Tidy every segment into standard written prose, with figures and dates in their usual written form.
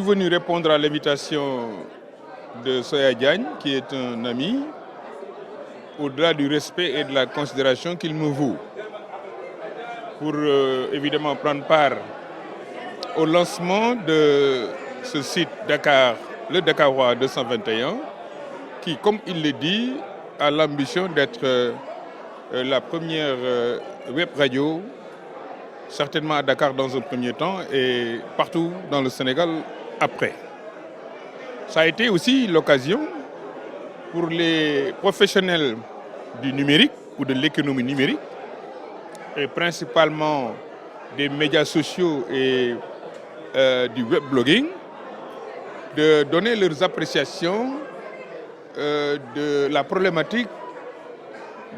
venu répondre à l'invitation de Soya Diagne, qui est un ami, au-delà du respect et de la considération qu'il me voue, pour évidemment prendre part au lancement de ce site Dakar, le Dakarois 221, qui, comme il le dit, a l'ambition d'être la première web radio, certainement à Dakar dans un premier temps et partout dans le Sénégal après. Ça a été aussi l'occasion pour les professionnels du numérique ou de l'économie numérique, et principalement des médias sociaux et du webblogging, de donner leurs appréciations de la problématique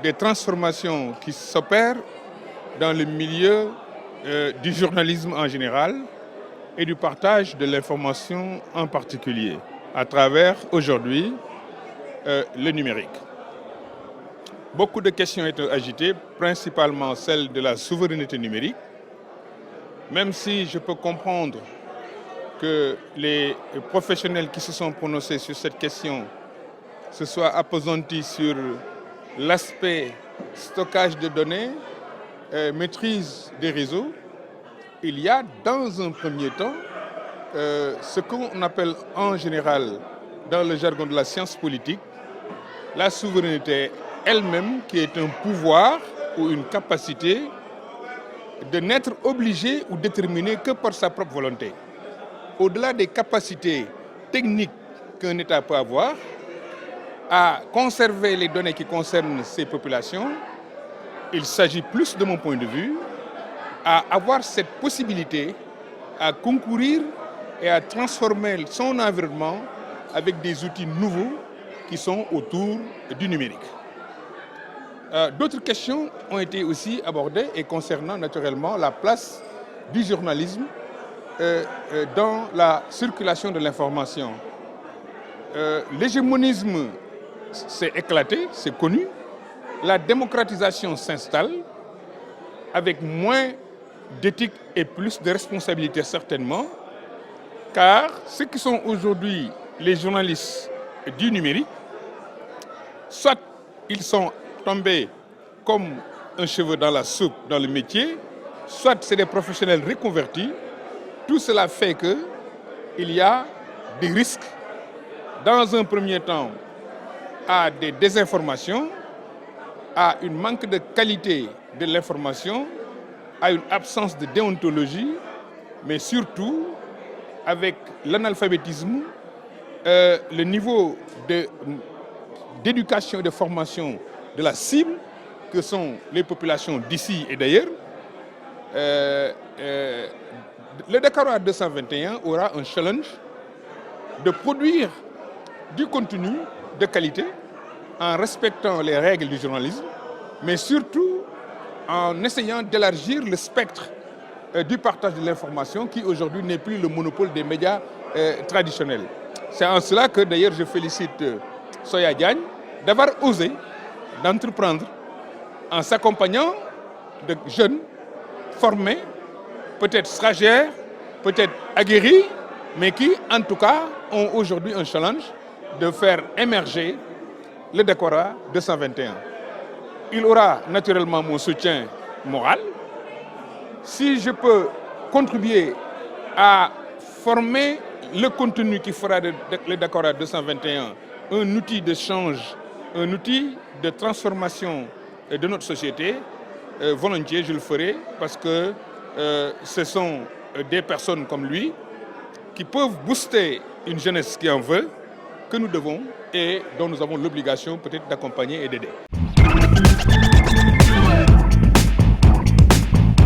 des transformations qui s'opèrent dans le milieu du journalisme en général et du partage de l'information en particulier, à travers aujourd'hui le numérique. Beaucoup de questions étaient agitées, principalement celle de la souveraineté numérique, même si je peux comprendre que les professionnels qui se sont prononcés sur cette question se soient appesantis sur l'aspect stockage de données, maîtrise des réseaux. Il y a dans un premier temps ce qu'on appelle en général dans le jargon de la science politique la souveraineté elle-même, qui est un pouvoir ou une capacité de n'être obligé ou déterminé que par sa propre volonté. Au-delà des capacités techniques qu'un État peut avoir à conserver les données qui concernent ces populations, il s'agit plus, de mon point de vue, à avoir cette possibilité à concourir et à transformer son environnement avec des outils nouveaux qui sont autour du numérique. D'autres questions ont été aussi abordées et concernant naturellement la place du journalisme dans la circulation de l'information. L'hégémonisme s'est éclaté, c'est connu. La démocratisation s'installe avec moins d'éthique et plus de responsabilité certainement, car ceux qui sont aujourd'hui les journalistes du numérique, soit ils sont tombés comme un cheveu dans la soupe dans le métier, soit c'est des professionnels reconvertis. Tout cela fait qu'il y a des risques, dans un premier temps, à des désinformations, à une manque de qualité de l'information, à une absence de déontologie, mais surtout avec l'analphabétisme, le niveau d'éducation et de formation de la cible, que sont les populations d'ici et d'ailleurs. Le Dakarois 221 aura un challenge de produire du contenu de qualité en respectant les règles du journalisme, mais surtout en essayant d'élargir le spectre du partage de l'information qui aujourd'hui n'est plus le monopole des médias traditionnels. C'est en cela que d'ailleurs je félicite Soya Diagne d'avoir osé d'entreprendre en s'accompagnant de jeunes formés, peut-être stagiaires, peut-être aguerris, mais qui en tout cas ont aujourd'hui un challenge de faire émerger le Dakarois 221. Il aura naturellement mon soutien moral. Si je peux contribuer à former le contenu qui fera le Dakarois 221 un outil de change, un outil de transformation de notre société, volontiers je le ferai, parce que ce sont des personnes comme lui qui peuvent booster une jeunesse qui en veut, que nous devons et dont nous avons l'obligation peut-être d'accompagner et d'aider.